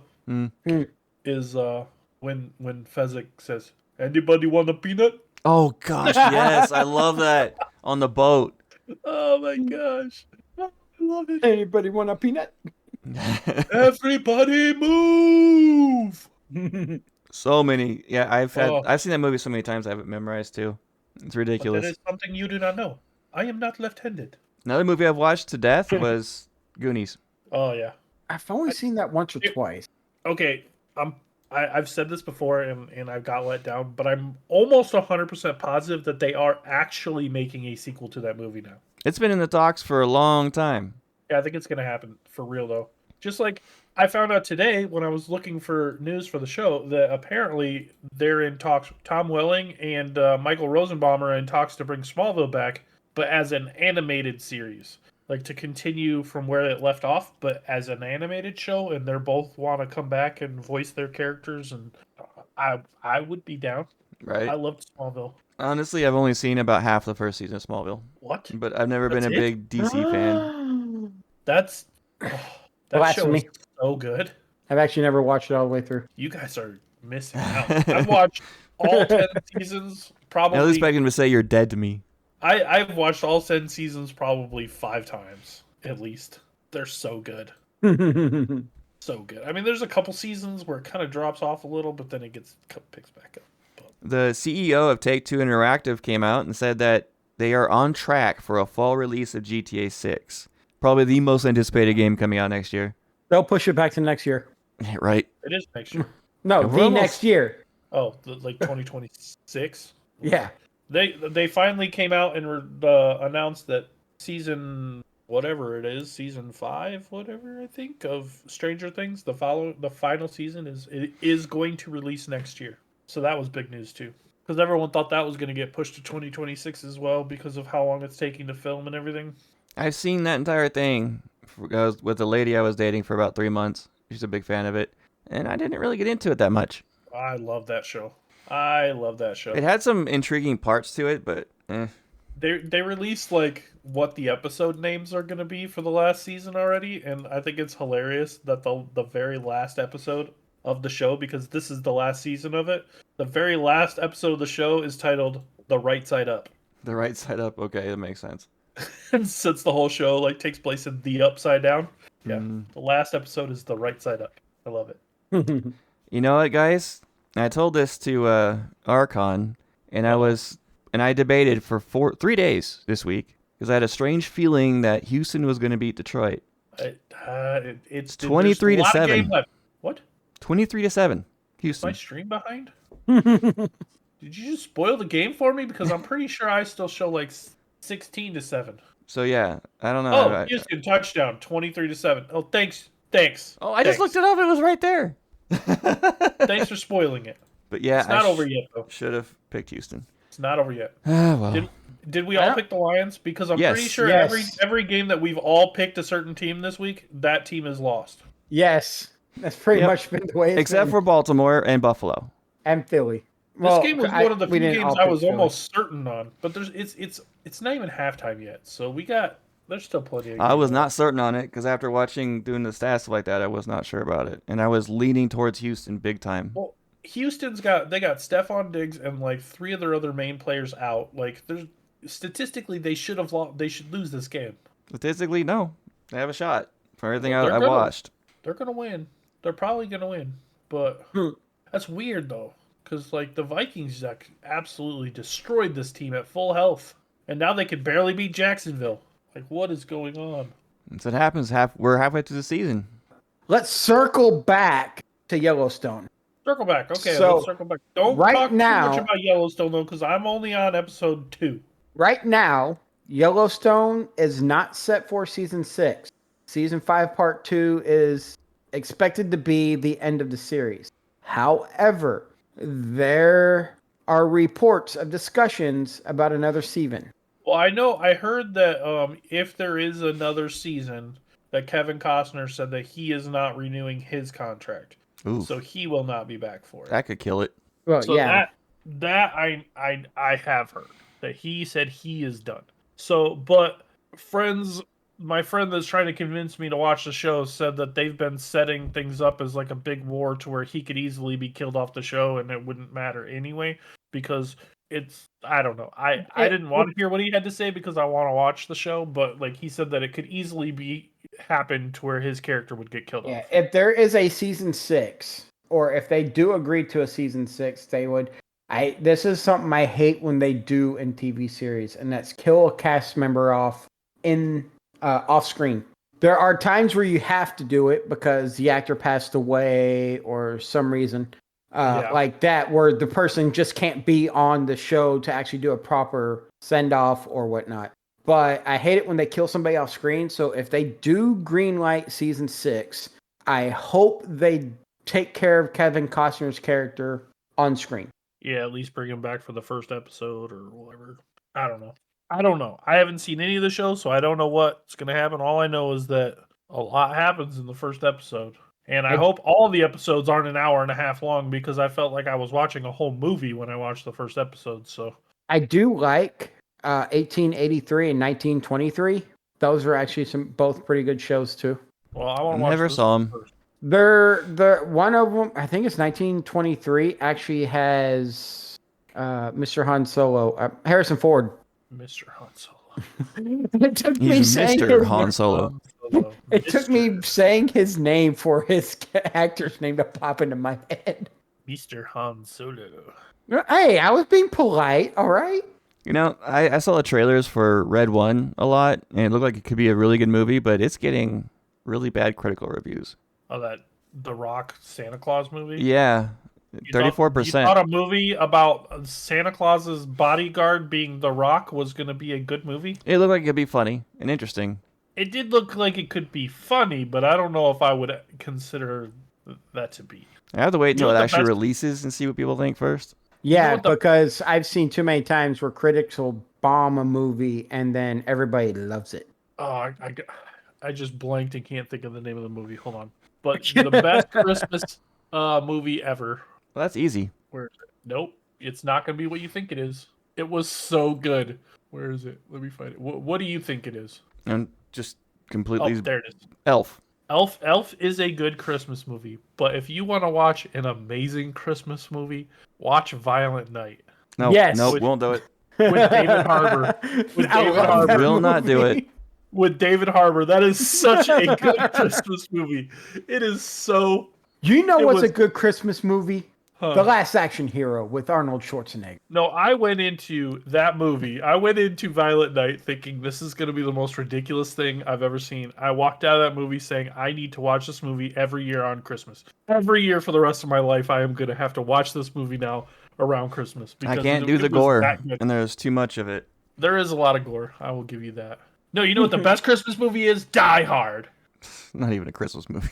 Is when Fezzik says, "Anybody want a peanut?" Oh, gosh, yes. I love that. On the boat. Oh, my gosh. I love it. Anybody want a peanut? Everybody move! So many. Yeah, I've seen that movie so many times I have it memorized, too. It's ridiculous. But that is something you do not know. I am not left-handed. Another movie I've watched to death was Goonies. Oh, yeah. I've only seen that once or twice. Okay, I've said this before and I've got let down, but I'm almost 100% positive that they are actually making a sequel to that movie now. It's been in the talks for a long time. Yeah, I think it's going to happen for real, though. Just like I found out today when I was looking for news for the show that apparently they're in talks. Tom Welling and Michael Rosenbaum are in talks to bring Smallville back, but as an animated series. Like to continue from where it left off, but as an animated show, and they're both want to come back and voice their characters, and I would be down. Right. I loved Smallville. Honestly, I've only seen about half the first season of Smallville. What? But I've never been a big DC fan. That show is so good. I've actually never watched it all the way through. You guys are missing out. I've watched all 10 seasons. Probably. At least I can say you're dead to me. I've watched all 10 seasons probably 5 times, at least. They're so good. So good. I mean, there's a couple seasons where it kind of drops off a little, but then it picks back up. But... The CEO of Take-Two Interactive came out and said that they are on track for a fall release of GTA 6. Probably the most anticipated game coming out next year. They'll push it back to next year. Right. It is next year. No, next year. Oh, like 2026? Yeah. They finally came out and announced that season whatever it is, season 5, whatever I think of Stranger Things, the final season is going to release next year. So that was big news too, because everyone thought that was going to get pushed to 2026 as well because of how long it's taking to film and everything. I've seen that entire thing with the lady I was dating for about 3 months. She's a big fan of it, and I didn't really get into it that much. I love that show. It had some intriguing parts to it, but They released like what the episode names are going to be for the last season already, and I think it's hilarious that the very last episode of the show, because this is the last season of it, the very last episode of the show is titled The Right Side Up. The Right Side Up, okay, that makes sense. And since the whole show like takes place in the upside down, the last episode is The Right Side Up. I love it. You know what, guys? I told this to Archon, and I debated for 3 days this week because I had a strange feeling that Houston was going to beat Detroit. It's 23-7. What? 23-7. Houston. Is my stream behind? Did you just spoil the game for me? Because I'm pretty sure I still show like 16-7. So yeah, I don't know. Oh, Houston touchdown, 23-7. Oh, thanks. Oh, I just looked it up. It was right there. Thanks for spoiling it. But yeah, it's not over yet, though. Should have picked Houston. It's not over yet. Well. Did we all pick the Lions? Because I'm Yes. pretty sure Yes. every game that we've all picked a certain team this week, that team is lost. Yes, that's pretty Yep. much been the way it's Except been. for Baltimore and Buffalo. And Philly. This game was one of the we few didn't games all I pick was Philly. almost certain on. But it's not even halftime yet, so there's still plenty of games. I was not certain on it because after doing the stats like that, I was not sure about it, and I was leaning towards Houston big time. Well, Houston's got Stephon Diggs and like 3 of their other main players out. Like statistically they should lose this game. Statistically, no, they have a shot. From everything I watched, they're gonna win. They're probably gonna win, but that's weird though, because like the Vikings absolutely destroyed this team at full health, and now they can barely beat Jacksonville. Like, what is going on? so it happens. We're halfway through the season. Let's circle back to Yellowstone. Circle back. Okay, So, let's circle back. Don't right talk now- too much about Yellowstone though, because I'm only on episode 2. Right now, Yellowstone is not set for season 6. Season 5, part 2 is expected to be the end of the series. However, there are reports of discussions about another season. Well, I heard that if there is another season, that Kevin Costner said that he is not renewing his contract. Ooh, So he will not be back for it. that could kill it. Well, So yeah. that I have heard that he said he is done. So, but my friend that's trying to convince me to watch the show said that they've been setting things up as like a big war to where he could easily be killed off the show and it wouldn't matter anyway because I don't know. I didn't want to hear what he had to say because I want to watch the show, but like he said that it could easily happen to where his character would get killed off. If there is a season 6, or if they do agree to a season 6, they would. This is something I hate when they do in TV series, and that's kill a cast member off off screen. There are times where you have to do it because the actor passed away or some reason like that, where the person just can't be on the show to actually do a proper send off or whatnot. But I hate it when they kill somebody off screen. So if they do greenlight season 6, I hope they take care of Kevin Costner's character on screen. Yeah, at least bring him back for the first episode or whatever. I don't know. I haven't seen any of the show, so I don't know what's going to happen. All I know is that a lot happens in the first episode. And I hope all the episodes aren't an hour and a half long because I felt like I was watching a whole movie when I watched the first episode. So I do like 1883 and 1923. Those are actually both pretty good shows too. Well, I want to watch. Never saw them. They're one of them. I think it's 1923. Actually has Mr. Han Solo, Harrison Ford. Mr. Han Solo. It took me He's saying Mr. Han Solo. It took me saying his name for his actor's name to pop into my head. Mr. Han Solo. Hey, I was being polite. All right. You know, I saw the trailers for Red One a lot, and it looked like it could be a really good movie, but it's getting really bad critical reviews. Oh, that The Rock Santa Claus movie? Yeah, 34%. You thought a movie about Santa Claus's bodyguard being The Rock was going to be a good movie? It looked like it could be funny and interesting. It did look like it could be funny, but I don't know if I would consider that to be. I have to wait until You know it what the actually best- releases and see what people think first. Yeah, what the- because I've seen too many times where critics will bomb a movie and then everybody loves it. Oh, I just blanked and can't think of the name of the movie. Hold on. But the best Christmas movie ever. Well, that's easy. Where is it? Nope. It's not going to be what you think it is. It was so good. Where is it? Let me find it. What do you think it is? And just Oh, completely there it is. Elf. Elf is a good Christmas movie, but if you want to watch an amazing Christmas movie, watch Violent Night No, Yes. nope, won't do it. with David Harbour. With I David love Harbour. that Will not do movie. it. With David Harbour. That is such a good Christmas movie. It is so... You know It what's was- a good Christmas movie? Huh. The Last Action Hero with Arnold Schwarzenegger. No, I went into that movie. I went into Violent Night thinking this is going to be the most ridiculous thing I've ever seen. I walked out of that movie saying I need to watch this movie every year on Christmas. Every year for the rest of my life, I am going to have to watch this movie now around Christmas. I because can't it do the was gore, that good. and there's too much of it. There is a lot of gore. I will give you that. No, you know what the best Christmas movie is? Die Hard. Not even a Christmas movie.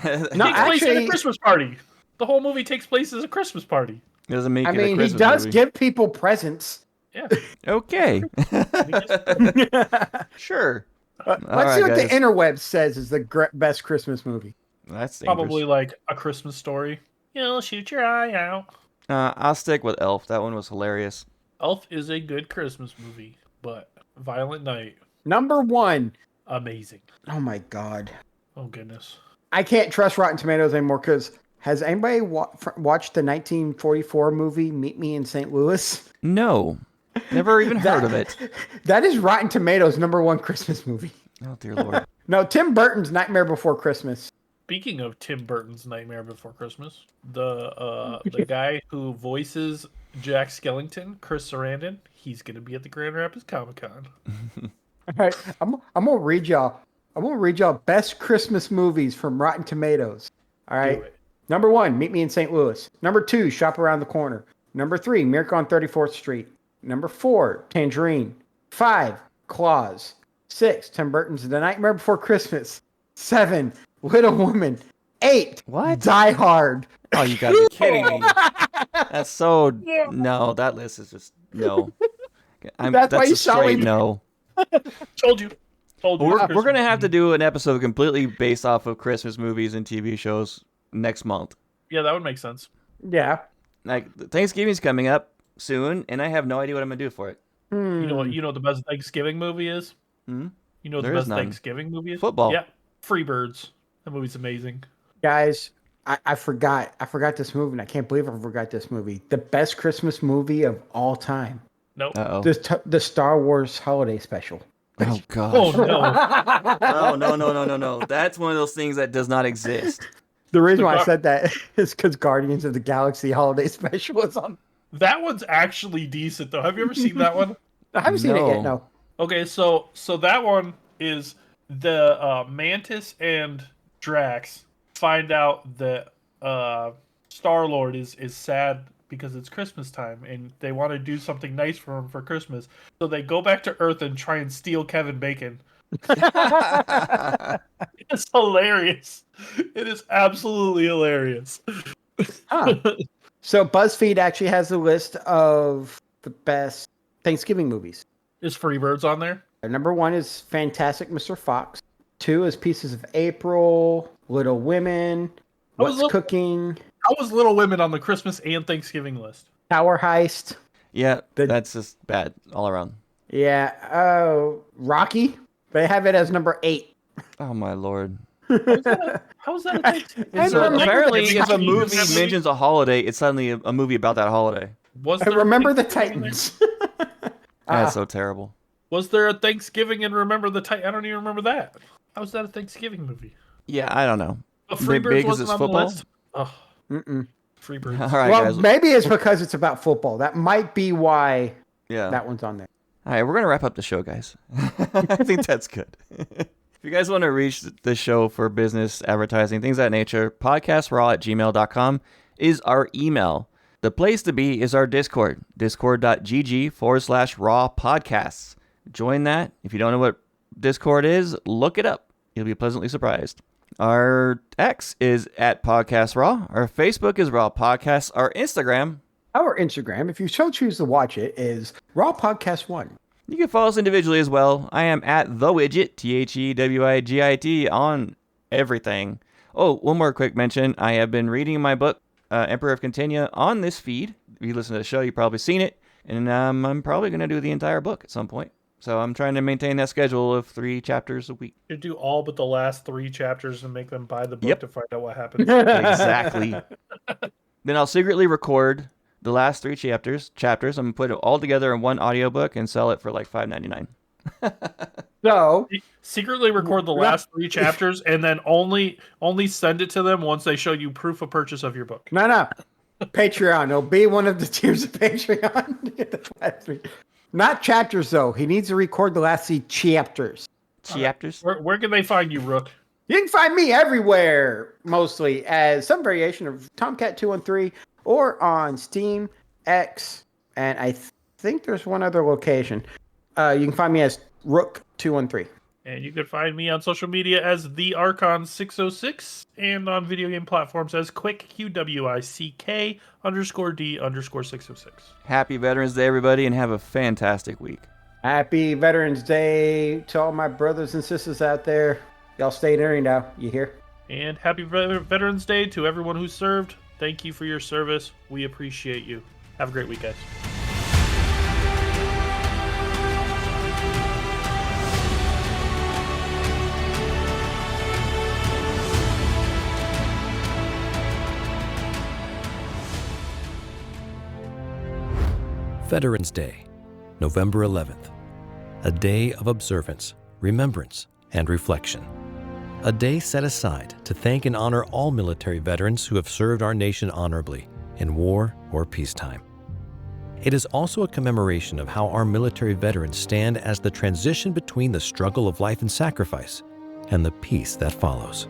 No, Takes place at actually- a Christmas party. The whole movie takes place as a Christmas party. It doesn't make I it a mean, he Christmas does movie. give people presents. Yeah. Okay. Sure. Let's All see right, what the guys. interweb says is the best Christmas movie. That's dangerous. Probably like A Christmas Story. You'll shoot your eye out. I'll stick with Elf. That one was hilarious. Elf is a good Christmas movie, but Violent Night, Number 1. amazing. Oh my God. Oh goodness. I can't trust Rotten Tomatoes anymore because has anybody watched the 1944 movie Meet Me in St. Louis? No. Never even heard of it. That is Rotten Tomatoes' number 1 Christmas movie. Oh, dear Lord. No, Tim Burton's Nightmare Before Christmas. Speaking of Tim Burton's Nightmare Before Christmas, the guy who voices Jack Skellington, Chris Sarandon, he's gonna be at the Grand Rapids Comic Con. All right, I'm gonna read y'all. I'm gonna read y'all best Christmas movies from Rotten Tomatoes. All right. Do it. Number 1, Meet Me in St. Louis. Number 2, Shop Around the Corner. Number 3, Miracle on 34th Street. Number 4, Tangerine. 5, Claus. 6, Tim Burton's The Nightmare Before Christmas. 7, Little Woman. 8, What? Die Hard. Oh, you gotta be kidding me. That's so... No, that list is just... No. That's why a you saw straight me. no. Told you. We're going to have to do an episode completely based off of Christmas movies and TV shows next month. Yeah, that would make sense. Yeah. Like, Thanksgiving's coming up soon, and I have no idea what I'm going to do for it. You know what the best Thanksgiving movie is? Hmm? You know what There the is best none. Thanksgiving movie is? Football. Yeah. Freebirds. That movie's amazing. Guys, I forgot this movie, and I can't believe I forgot this movie. The best Christmas movie of all time. Nope. Uh-oh. The Star Wars Holiday Special. Oh, gosh. Oh no. No. That's one of those things that does not exist. The reason why I said that is because Guardians of the Galaxy Holiday Special is on. That one's actually decent though. Have you ever seen that one? I haven't seen it No. yet, no. Okay, so that one is the Mantis and Drax find out that Star-Lord is sad because it's Christmas time and they want to do something nice for him for Christmas. So they go back to Earth and try and steal Kevin Bacon. It's hilarious. It is absolutely hilarious. Huh. So BuzzFeed actually has a list of the best Thanksgiving movies. Is Freebirds on there? Number 1 is Fantastic Mr. Fox. 2 is Pieces of April, Little Women, What's Cooking, How was Little Women on the Christmas and Thanksgiving list? Tower Heist. Yeah, that's just bad all around. Yeah, Rocky. They have it as number 8. Oh, my Lord. How is that a Thanksgiving? So remember apparently, the if a Titans. movie mentions a holiday, it's suddenly a movie about that holiday. Was I there a remember the Thanksgiving in there? Titans. That's so terrible. Was there a Thanksgiving and Remember the Titan? I don't even remember that. How was that a Thanksgiving movie? Yeah, I don't know. But Big Freebirds as wasn't it's on football? the list. Oh, Mm-mm. Freebirds. All right, Well, guys. maybe it's because it's about football. That might be why Yeah. that one's on there. All right, we're going to wrap up the show, guys. I think that's good. If you guys want to reach the show for business, advertising, things of that nature, podcastraw@gmail.com is our email. The place to be is our Discord, discord.gg/raw podcasts. Join that. If you don't know what Discord is, look it up. You'll be pleasantly surprised. Our X is @podcastraw. Our Facebook is Raw Podcasts. Our Instagram, Our Instagram, if you so choose to watch it, is Raw Podcast 1. you can follow us individually as well. I am @thewidget, THEWIGIT, on everything. Oh, one more quick mention. I have been reading my book, Emperor of Continua, on this feed. If you listen to the show, you've probably seen it. And I'm probably going to do the entire book at some point. So I'm trying to maintain that schedule of 3 chapters a week. You do all but the last 3 chapters and make them buy the book Yep. to find out what happens. Exactly. Then I'll secretly record the last 3 chapters. I'm going to put it all together in one audiobook and sell it for like $5.99. So, Secretly record the last 3 chapters and then only send it to them once they show you proof of purchase of your book. no. Patreon. It'll be one of the tiers of Patreon to get the last 3. Not chapters, though. He needs to record the last 3 chapters. Chapters? Where can they find you, Rook? You can find me everywhere, mostly, as some variation of Tomcat213 or on Steam, X, and I think there's one other location. You can find me as Rook213. And you can find me on social media as the Archon606 and on video game platforms as Quick QWICK_D_606. Happy Veterans Day, everybody, and have a fantastic week. Happy Veterans Day to all my brothers and sisters out there. Y'all stay there now. You hear? And happy Veterans Day to everyone who served. Thank you for your service. We appreciate you. Have a great week, guys. Veterans Day, November 11th. A day of observance, remembrance, and reflection. A day set aside to thank and honor all military veterans who have served our nation honorably in war or peacetime. It is also a commemoration of how our military veterans stand as the transition between the struggle of life and sacrifice and the peace that follows.